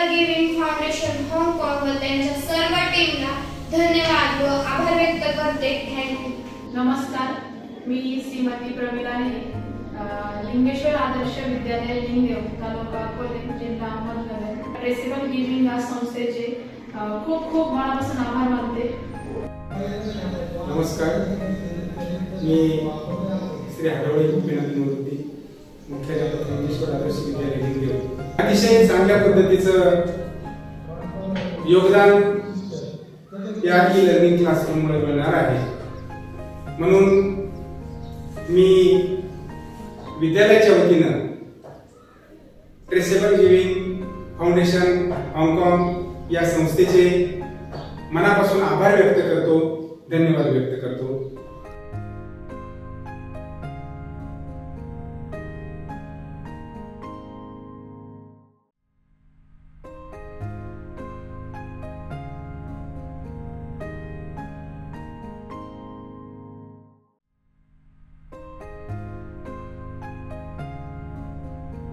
Traceable giving foundation हाँगकाँग व त्यांच्या सर्व टीमला धन्यवाद व आभार व्यक्त करते। थँक्यू। नमस्कार, मी श्रीमती प्रमिला नेहे, लिंगेश्वर आदर्श विद्यालय लिंगदेव, तालुका कोल्हे, जिल्हा अहमदनगर, ट्रेसेबल गिव्हिंग या संस्थेचे खूप खूप मनापासून आभार मानते। नमस्कार, मी श्री हरवळे गोपीनाथ मोदी, मुख्याध्यापक लिंगेश्वर आदर्श विद्यालय लिंगदेव। अतिशय चांगल्या पद्धतीचं योगदान या ई-लर्निंग क्लासरूममुळे मिळणार आहे, म्हणून मी विद्यालयाच्या वतीनं ट्रेसेबल गिव्हिंग फाउंडेशन हाँगकाँग या संस्थेचे मनापासून आभार व्यक्त करतो, धन्यवाद व्यक्त करतो।